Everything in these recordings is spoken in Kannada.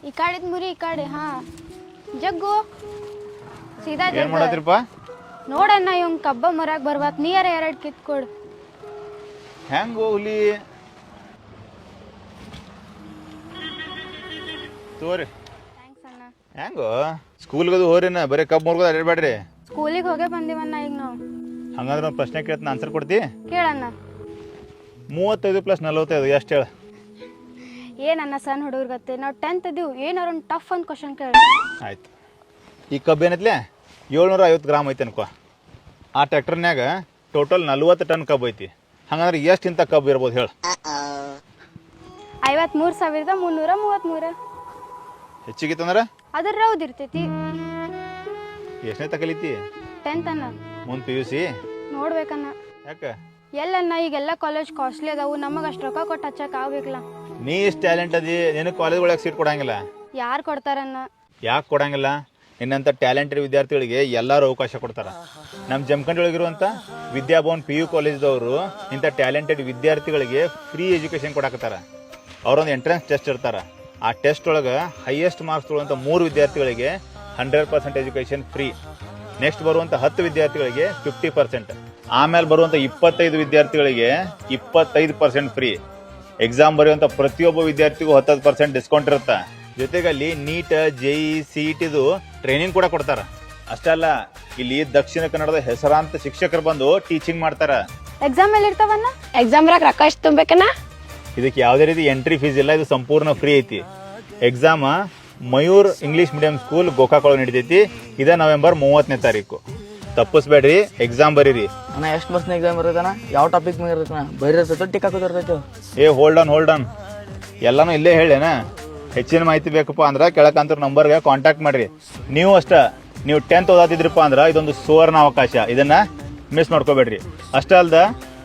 ಈ ಕಾಡಿದ್ ಮುರಿ ಈ ಕಾಡೆ ಹಾ ಜಗ್ಗು ಸೀದಾ ಏನ್ ಮಾಡತ್ರಿಪ್ಪ? ನೋಡಣ್ಣ ಇವಂಗ್ ಕಬ್ಬ ಮರಾಕ್ ಬರ್ಬಾತ್ ನೀರ 2 ಕಿತ್ಕೊಡು. ಹೆಂಗ್ ಹೋಗ್ಲಿ ತೋರಿ. ಥ್ಯಾಂಕ್ಸ್ ಅಣ್ಣ. ಹೆಂಗೋ ಸ್ಕೂಲ್ಗದು ಹೋರಿನ ಬರೀ ಕಬ್ಬು ಮುರ್ಗೋದು ಅಡ್ಡಾಡ್ರಿ. ಸ್ಕೂಲಿಗೆ ಹೋಗೇ ಬಂದಿವಣ್ಣ ಈಗ ನಾವು. ಹಂಗಂದ್ರೆ ಒಂದು ಪ್ರಶ್ನೆ ಕೇಳ್ತೀನಿ ಆನ್ಸರ್ ಕೊಡ್ತಿ? ಕೇಳಣ್ಣ. 35 + 45 ಎಷ್ಟು ಹೇಳ? ಏನಣ್ಣ ಸಣ್ಣ ಹುಡುಗರ ಗತ್ತೆ ನಾವು 10th ಇದೀವಿ ಏನಾರ ಒಂದು ಟಫ್ ಒಂದು ಕ್ವಶನ್ ಕೇಳ. ಆಯ್ತು. ಈ ಕಬ್ಬು ಏನೈತ್ಲೆ 750 ಗ್ರಾಮ್ ಐತೆ ಅನ್ಕೋ. ಆ ಟ್ರ್ಯಾಕ್ಟರ್ನ್ಯಾಗ ಟೋಟಲ್ 40 ಟನ್ ಕಬ್ಬು ಐತಿ. ಹಂಗಂದ್ರೆ ಎಷ್ಟು ಇಂಥ ಕಬ್ಬು ಇರ್ಬೋದು ಹೇಳ? 53,333. ಹೆಚ್ಚಿಗಿತ್ತಂದ್ರೆ ಅದ್ರ ರೌದ್ ಇರ್ತೈತಿ. ಎಷ್ಟನೇ ತಕಲಿತಿ? 10th ಅಣ್ಣ. ಮುಂದೆ PUC ನೋಡ್ಬೇಕಣ್ಣ. ಯಾಕೆ? ಎಲ್ಲಣ್ಣ ಈಗೆಲ್ಲ ಕಾಲೇಜ್ ಕಾಸ್ಟ್ಲಿ ಅದಾವು ನಮಗೆ ಅಷ್ಟು ರೊಕ್ಕ ಕೊಟ್ಟು ಹಚ್ಚಕ್ ಆಗ್ಬೇಕಲ್ಲ. ನೀ ಇಷ್ಟು ಟ್ಯಾಲೆಂಟ್ ಅದಿ, ನಿನಗೆ ಕಾಲೇಜ್ ಒಳಗೆ ಸೀಟ್ ಕೊಡಂಗಿಲ್ಲ. ಯಾರು ಕೊಡ್ತಾರಣ್ಣ? ಯಾಕೆ ಕೊಡಂಗಿಲ್ಲ? ನಿನ್ನಂಥ ಟ್ಯಾಲೆಂಟೆಡ್ ವಿದ್ಯಾರ್ಥಿಗಳಿಗೆ ಎಲ್ಲರೂ ಅವಕಾಶ ಕೊಡ್ತಾರೆ. ನಮ್ಮ ಜಮಖಂಡಿ ಒಳಗಿರುವಂಥ ವಿದ್ಯಾಭವನ್ PU ಕಾಲೇಜ್ದವರು ಇಂಥ ಟ್ಯಾಲೆಂಟೆಡ್ ವಿದ್ಯಾರ್ಥಿಗಳಿಗೆ ಫ್ರೀ ಎಜುಕೇಷನ್ ಕೊಡಾಕತ್ತಾರ. ಅವರೊಂದು ಎಂಟ್ರೆನ್ಸ್ ಟೆಸ್ಟ್ ಇರ್ತಾರೆ. ಆ ಟೆಸ್ಟ್ ಒಳಗೆ ಹೈಯೆಸ್ಟ್ ಮಾರ್ಕ್ಸ್ ತೊಗೊಳ್ಳೋಂಥ 3 ವಿದ್ಯಾರ್ಥಿಗಳಿಗೆ 100% ಎಜುಕೇಷನ್ ಫ್ರೀ. ನೆಕ್ಸ್ಟ್ ಬರುವಂಥ 10 ವಿದ್ಯಾರ್ಥಿಗಳಿಗೆ 50%. ಆಮೇಲೆ ಬರುವಂಥ 25 ವಿದ್ಯಾರ್ಥಿಗಳಿಗೆ 25% ಫ್ರೀ. ಎಕ್ಸಾಮ್ ಬರೆಯುವಂಥ ಪ್ರತಿಯೊಬ್ಬ ವಿದ್ಯಾರ್ಥಿಗೂ 10% ಡಿಸ್ಕೌಂಟ್ ಇರುತ್ತೆ. ಜೊತೆಗೆ ಅಲ್ಲಿ ನೀಟ್ JEE CET ಟ್ರೈನಿಂಗ್ ಕೂಡ ಕೊಡ್ತಾರ. ಅಷ್ಟೇ ಅಲ್ಲ, ಇಲ್ಲಿ ದಕ್ಷಿಣ ಕನ್ನಡದ ಹೆಸರಾಂತ ಶಿಕ್ಷಕರು ಬಂದು ಟೀಚಿಂಗ್ ಮಾಡ್ತಾರ. ಎಕ್ಸಾಮ್ ಎಲ್ಲಿ ಇರ್ತಾವಣ್ಣ? ಎಕ್ಸಾಮ್ ಬರಕ್ ರೊಕ್ಕ ಎಷ್ಟು ತುಂಬಬೇಕಣ್ಣ? ಇದಕ್ಕೆ ಯಾವುದೇ ರೀತಿ ಎಂಟ್ರಿ ಫೀಸ್ ಇಲ್ಲ. ಇದು ಸಂಪೂರ್ಣ ಫ್ರೀ ಐತಿ. Exam Mayur English medium school Gokak ಒಳಗೆ ನಡೀತೈತಿ. ಇದೇ ನವೆಂಬರ್ 30ನೇ ತಾರೀಕು. ತಪ್ಪಿಸ್ಬೇಡ್ರಿ, ಎಕ್ಸಾಮ್ ಬರೀರಿ. ಅಣ್ಣ ಎಷ್ಟು ಮಾರ್ಕ್ಸ್ನ ಎಕ್ಸಾಮ್ ಇರುತ್ತಣ್ಣ? ಯಾವ ಟಾಪಿಕ್ ಮೇಲೆ ಇರುತ್ತಣ್ಣ? ಬರೀ ಇರ್ತೈತೆ ಟಿಕ್ ಹಾಕೋದಿರ್ತೈತೆ? ಹೋಲ್ಡ್ ಆನ್ ಎಲ್ಲಾನು ಇಲ್ಲೇ ಹೇಳೇನ. ಹೆಚ್ಚಿನ ಮಾಹಿತಿ ಬೇಕಪ್ಪ ಅಂದ್ರೆ ಕೆಳಕಂತ ನಂಬರ್ಗೆ ಕಾಂಟ್ಯಾಕ್ಟ್ ಮಾಡ್ರಿ. ನೀವು ನೀವು 10th ಓದಾತಿದ್ರಪ್ಪ ಅಂದ್ರೆ ಇದೊಂದು ಸುವರ್ಣ ಅವಕಾಶ. ಇದನ್ನ ಮಿಸ್ ಮಾಡ್ಕೋಬೇಡ್ರಿ. ಅಷ್ಟೇ ಅಲ್ದ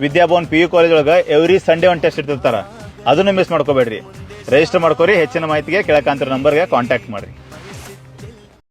ವಿದ್ಯಾಭವನ್ PU ಕಾಲೇಜ್ ಒಳಗೆ ಎವ್ರಿ ಸಂಡೇ ಒಂದು ಟೆಸ್ಟ್ ಇರ್ತಿರ್ತಾರ. ಅದನ್ನು ಮಿಸ್ ಮಾಡ್ಕೋಬೇಡ್ರಿ. ರಿಜಿಸ್ಟರ್ ಮಾಡ್ಕೋರಿ. ಹೆಚ್ಚಿನ ಮಾಹಿತಿಗೆ ಕೆಳಕಂತ ನಂಬರ್ಗೆ ಕಾಂಟ್ಯಾಕ್ಟ್ ಮಾಡ್ರಿ.